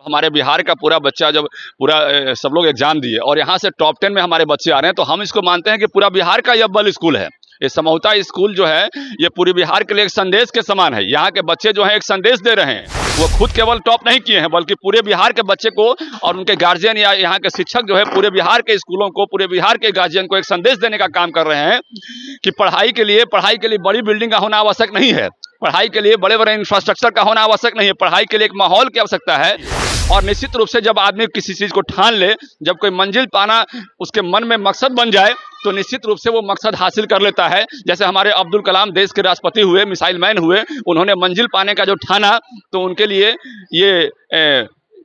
हमारे बिहार का पूरा बच्चा जब पूरा सब लोग एग्जाम दिए और यहाँ से टॉप 10 में हमारे बच्चे आ रहे हैं, तो हम इसको मानते हैं कि पूरा बिहार का ये अव्वल स्कूल है। ये समौता स्कूल जो है ये पूरे बिहार के लिए एक संदेश के समान है। यहाँ के बच्चे जो हैं एक संदेश दे रहे हैं। वो खुद केवल टॉप नहीं किए हैं बल्कि पूरे बिहार के बच्चे को और उनके गार्जियन या यहाँ के शिक्षक जो है पूरे बिहार के स्कूलों को, पूरे बिहार के गार्जियन को एक संदेश देने का काम कर रहे हैं कि पढ़ाई के लिए बड़ी बिल्डिंग का होना आवश्यक नहीं है। पढ़ाई के लिए बड़े बड़े इंफ्रास्ट्रक्चर का होना आवश्यक नहीं है। पढ़ाई के लिए एक माहौल की आवश्यकता है। और निश्चित रूप से जब आदमी किसी चीज को ठान ले, जब कोई मंजिल पाना उसके मन में मकसद बन जाए, तो निश्चित रूप से वो मकसद हासिल कर लेता है। जैसे हमारे अब्दुल कलाम देश के राष्ट्रपति हुए, मिसाइल मैन हुए, उन्होंने मंजिल पाने का जो ठाना, तो उनके लिए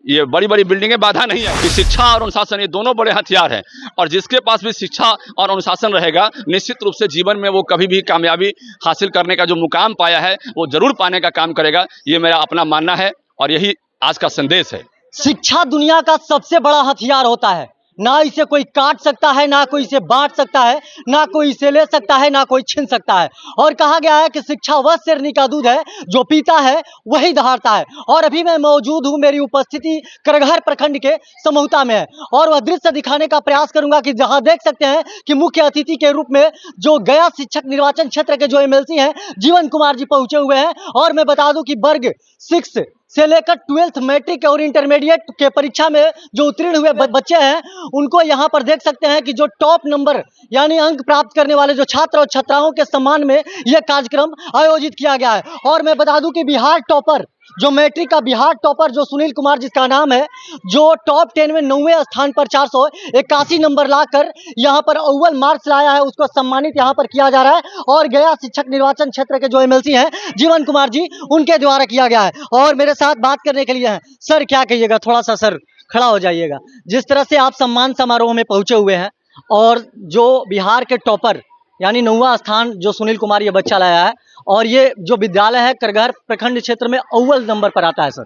ये बड़ी बड़ी बिल्डिंगें बाधा नहीं है कि शिक्षा और अनुशासन ये दोनों बड़े हथियार हैं। और जिसके पास भी शिक्षा और अनुशासन रहेगा, निश्चित रूप से जीवन में वो कभी भी कामयाबी हासिल करने का जो मुकाम पाया है वो जरूर पाने का काम करेगा। ये मेरा अपना मानना है और यही आज का संदेश है। शिक्षा दुनिया का सबसे बड़ा हथियार होता है। ना इसे कोई काट सकता है, ना कोई इसे बांट सकता है, ना कोई इसे ले सकता है, ना कोई छीन सकता है। और कहा गया है कि शिक्षा वह शेरनी का दूध है जो पीता है वही दहाड़ता है। और अभी मैं मौजूद हूँ, मेरी उपस्थिति करगहर प्रखंड के समौता में है और वह दृश्य दिखाने का प्रयास करूंगा कि जहां देख सकते हैं कि मुख्य अतिथि के रूप में जो गया शिक्षक निर्वाचन क्षेत्र के जो एमएलसी हैं जीवन कुमार जी पहुंचे हुए हैं। और मैं बता दूं कि वर्ग 6 से लेकर 12th मैट्रिक और इंटरमीडिएट के परीक्षा में जो उत्तीर्ण हुए बच्चे हैं, उनको यहाँ पर देख सकते हैं कि जो टॉप नंबर यानी अंक प्राप्त करने वाले जो छात्र और छात्राओं के सम्मान में यह कार्यक्रम आयोजित किया गया है। और मैं बता दूं कि बिहार टॉपर, जो मैट्रिक का बिहार टॉपर जो सुनील कुमार जिसका नाम है, जो टॉप 10 में 9वें स्थान पर 481 नंबर लाकर यहाँ पर अव्वल मार्क्स लाया है, उसको सम्मानित यहाँ पर किया जा रहा है। और गया शिक्षक निर्वाचन क्षेत्र के जो एमएलसी हैं जीवन कुमार जी, उनके द्वारा किया गया है। और मेरे साथ बात करने के लिए हैं सर, क्या कहिएगा? थोड़ा सा सर खड़ा हो जाइएगा। जिस तरह से आप सम्मान समारोह में पहुंचे हुए हैं और जो बिहार के टॉपर यानी 9वां स्थान जो सुनील कुमार ये बच्चा लाया है, और ये जो विद्यालय है करगहर प्रखंड क्षेत्र में अव्वल नंबर पर आता है सर।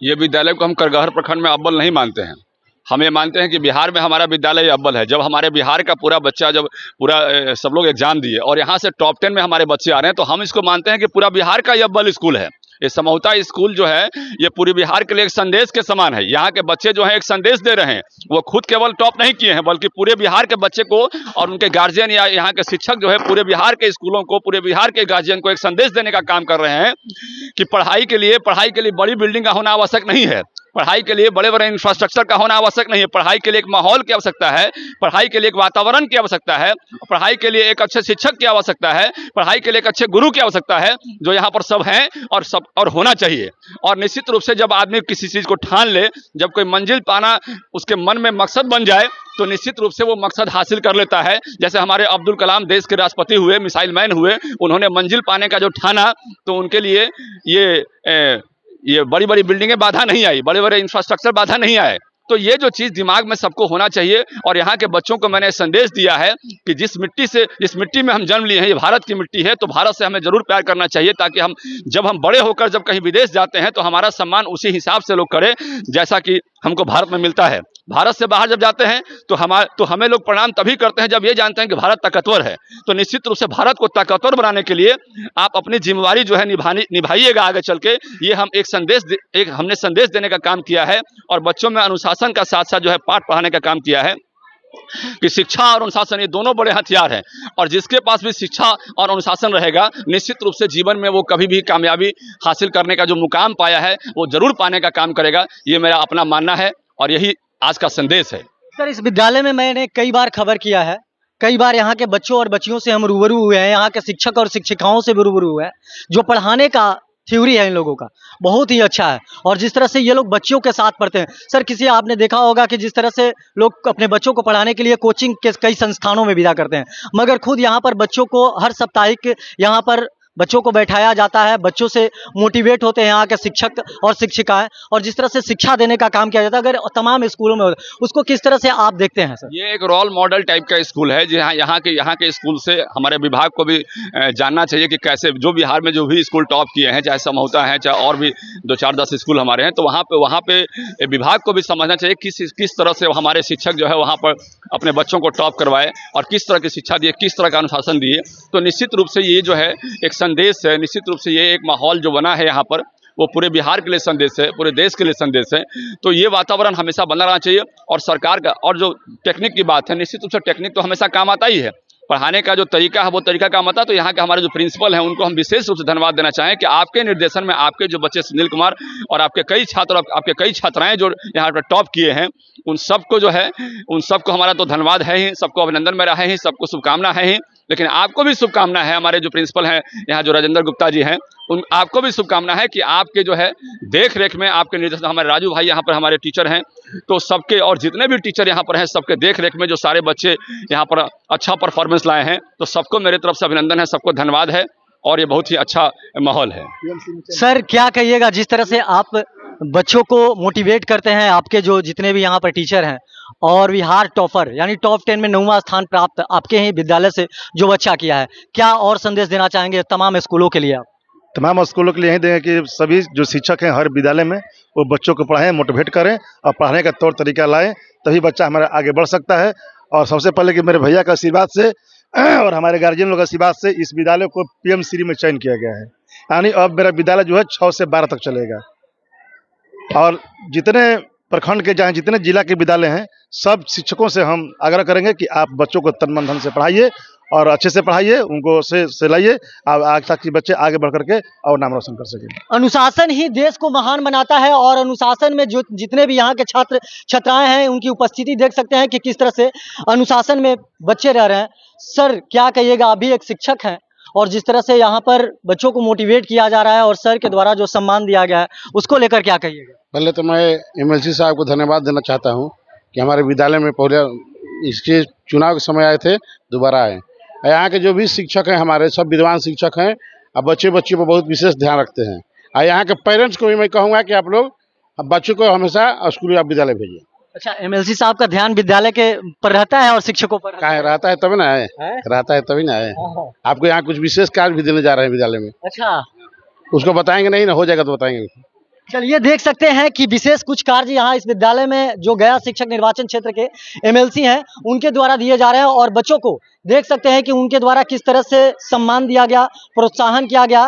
ये विद्यालय को हम करगहर प्रखंड में अव्वल नहीं मानते हैं। हम ये मानते हैं कि बिहार में हमारा विद्यालय अव्वल है। जब हमारे बिहार का पूरा बच्चा जब पूरा सब लोग एग्जाम दिए और यहाँ से टॉप 10 में हमारे बच्चे आ रहे हैं, तो हम इसको मानते हैं कि पूरा बिहार का ये अव्वल स्कूल है। ये समौता स्कूल जो है ये पूरे बिहार के लिए एक संदेश के समान है। यहाँ के बच्चे जो हैं एक संदेश दे रहे हैं। वो खुद केवल टॉप नहीं किए हैं बल्कि पूरे बिहार के बच्चे को और उनके गार्जियन या यहाँ के शिक्षक जो है पूरे बिहार के स्कूलों को, पूरे बिहार के गार्जियन को एक संदेश देने का काम कर रहे हैं कि पढ़ाई के लिए बड़ी बिल्डिंग का होना आवश्यक नहीं है। पढ़ाई के लिए बड़े बड़े इंफ्रास्ट्रक्चर का होना आवश्यक नहीं है। पढ़ाई के लिए एक माहौल की आवश्यकता है। पढ़ाई के लिए एक वातावरण की आवश्यकता है। पढ़ाई के लिए एक अच्छे शिक्षक की आवश्यकता है। पढ़ाई के लिए एक अच्छे गुरु की आवश्यकता है, जो यहाँ पर सब हैं और होना चाहिए। और निश्चित रूप से जब आदमी किसी चीज को ठान ले, जब कोई मंजिल पाना उसके मन में मकसद बन जाए, तो निश्चित रूप से वो मकसद हासिल कर लेता है। जैसे हमारे अब्दुल कलाम देश के राष्ट्रपति हुए, मिसाइल मैन हुए, उन्होंने मंजिल पाने का जो ठाना, तो उनके लिए ये बड़ी बड़ी बिल्डिंगें बाधा नहीं आई, बड़े बड़े इंफ्रास्ट्रक्चर बाधा नहीं आए। तो ये जो चीज दिमाग में सबको होना चाहिए। और यहाँ के बच्चों को मैंने संदेश दिया है कि जिस मिट्टी में हम जन्म लिए हैं, ये भारत की मिट्टी है, तो भारत से हमें जरूर प्यार करना चाहिए, ताकि जब हम बड़े होकर जब कहीं विदेश जाते हैं तो हमारा सम्मान उसी हिसाब से लोग करें जैसा कि हमको भारत में मिलता है। भारत से बाहर जब जाते हैं तो हमें लोग प्रणाम तभी करते हैं जब ये जानते हैं कि भारत ताकतवर है। तो निश्चित रूप से भारत को ताकतवर बनाने के लिए आप अपनी जिम्मेवारी जो है निभाइएगा आगे चल के। ये हमने संदेश देने का काम किया है और बच्चों में अनुशासन का साथ साथ जो है पाठ पढ़ाने का काम किया है कि शिक्षा और अनुशासन ये दोनों बड़े हथियार हैं। और जिसके पास भी शिक्षा और अनुशासन रहेगा, निश्चित रूप से जीवन में वो कभी भी कामयाबी हासिल करने का जो मुकाम पाया है वो जरूर पाने का काम करेगा। ये मेरा अपना मानना है और यही आज का संदेश है। सर, इस विद्यालय में मैंने कई बार खबर किया है, कई बार यहाँ के बच्चों और बच्चियों से हम रूबरू हुए हैं, यहाँ के शिक्षक और शिक्षिकाओं से भी रूबरू हुए हैं। जो पढ़ाने का थ्योरी है इन लोगों का बहुत ही अच्छा है। और जिस तरह से ये लोग बच्चों के साथ पढ़ते हैं सर, आपने देखा होगा कि जिस तरह से लोग अपने बच्चों को पढ़ाने के लिए कोचिंग के कई संस्थानों में विदा करते हैं, मगर खुद यहाँ पर बच्चों को हर साप्ताहिक यहाँ पर बच्चों को बैठाया जाता है, बच्चों से मोटिवेट होते हैं यहाँ के शिक्षक और शिक्षिकाएं, और जिस तरह से शिक्षा देने का काम किया जाता है अगर तमाम स्कूलों में, उसको किस तरह से आप देखते हैं सर? ये एक रोल मॉडल टाइप का स्कूल है। जहाँ यहाँ के स्कूल से हमारे विभाग को भी जानना चाहिए कि कैसे जो बिहार में जो भी स्कूल टॉप किए हैं, चाहे समौता है, चाहे और भी 2-4-10 स्कूल हमारे हैं, तो वहाँ पे विभाग को भी समझना चाहिए किस तरह से हमारे शिक्षक जो है वहाँ पर अपने बच्चों को टॉप करवाए और किस तरह की शिक्षा दिए, किस तरह का अनुशासन दिए। तो निश्चित रूप से ये जो है एक संदेश है, निश्चित रूप से ये एक माहौल जो बना है यहाँ पर वो पूरे बिहार के लिए संदेश है, पूरे देश के लिए संदेश है। तो ये वातावरण हमेशा बना रहना चाहिए। और सरकार का, और जो टेक्निक की बात है, निश्चित रूप से टेक्निक तो हमेशा काम आता ही है, पढ़ाने का जो तरीका है वो तरीका काम आता है। तो यहाँ के हमारे जो प्रिंसिपल हैं उनको हम विशेष रूप से धन्यवाद देना चाहें कि आपके निर्देशन में आपके जो बच्चे सुनील कुमार और आपके कई छात्र, आपके कई छात्राएं जो यहाँ पर टॉप किए हैं, उन सबको जो है, उन सबको हमारा तो धन्यवाद है ही, सबको अभिनंदन मेरा है ही, सबको शुभकामना है ही। लेकिन आपको भी शुभकामना है, हमारे जो प्रिंसिपल हैं यहाँ जो राजेंद्र गुप्ता जी हैं, उन आपको भी शुभकामना है कि आपके जो है देख रेख में, आपके निर्देशन, हमारे राजू भाई यहाँ पर हमारे टीचर हैं, तो सबके, और जितने भी टीचर यहाँ पर हैं, सबके देख रेख में जो सारे बच्चे यहाँ पर अच्छा परफॉर्मेंस लाए हैं, तो सबको मेरे तरफ से अभिनंदन है, सबको धन्यवाद है। और ये बहुत ही अच्छा माहौल है। सर क्या कहिएगा, जिस तरह से आप बच्चों को मोटिवेट करते हैं, आपके जो जितने भी यहाँ पर टीचर हैं, और बिहार टॉपर यानी टॉप 10 में 9वां स्थान प्राप्त आपके ही विद्यालय से जो बच्चा किया है, क्या और संदेश देना चाहेंगे तमाम स्कूलों के लिए आप? तमाम स्कूलों के लिए यही देंगे कि सभी जो शिक्षक हैं हर विद्यालय में वो बच्चों को पढ़ाएं, मोटिवेट करें और पढ़ाने का तौर तरीका लाएं, तभी बच्चा हमारा आगे बढ़ सकता है। और सबसे पहले कि मेरे भैया का आशीर्वाद से और हमारे गार्जियन लोग का आशीर्वाद से इस विद्यालय को पीएम श्री में चयन किया गया है। यानी अब मेरा विद्यालय जो है 6 से 12 तक चलेगा। और जितने प्रखंड के जहाँ जितने जिला के विद्यालय हैं, सब शिक्षकों से हम आग्रह करेंगे कि आप बच्चों को तन मन धन से पढ़ाइए और अच्छे से पढ़ाइए, उनको से लाइए आज तक कि बच्चे आगे बढ़ करके और नाम रोशन कर सकें। अनुशासन ही देश को महान बनाता है, और अनुशासन में जो जितने भी यहाँ के छात्र छात्राएं हैं, उनकी उपस्थिति देख सकते हैं कि किस तरह से अनुशासन में बच्चे रह रहे हैं। सर क्या कहिएगा, अभी एक शिक्षक हैं, और जिस तरह से यहाँ पर बच्चों को मोटिवेट किया जा रहा है और सर के द्वारा जो सम्मान दिया गया है, उसको लेकर क्या कहिएगा? पहले तो मैं एमएलसी साहब को धन्यवाद देना चाहता हूँ कि हमारे विद्यालय में पहले इसके चुनाव के समय आए थे, दोबारा आए। यहाँ के जो भी शिक्षक हैं हमारे सब विद्वान शिक्षक हैं, अब बच्चे पर बहुत विशेष ध्यान रखते हैं। और यहाँ के पेरेंट्स को भी मैं कहूँगा कि आप लोग बच्चों को हमेशा स्कूल या विद्यालय भेजिए। अच्छा, एमएलसी साहब का ध्यान विद्यालय के पर रहता है और शिक्षकों पर रहता है तभी ना है, रहता है तभी ना है। आपको यहाँ कुछ विशेष कार्य भी देने जा रहे हैं विद्यालय में। अच्छा, उसको बताएंगे नहीं ना, हो जाएगा तो बताएंगे। चलिए देख सकते हैं कि विशेष कुछ कार्य यहाँ इस विद्यालय में जो गया शिक्षक निर्वाचन क्षेत्र के एमएलसी हैं उनके द्वारा दिए जा रहे हैं, और बच्चों को देख सकते हैं कि उनके द्वारा किस तरह से सम्मान दिया गया, प्रोत्साहन किया गया।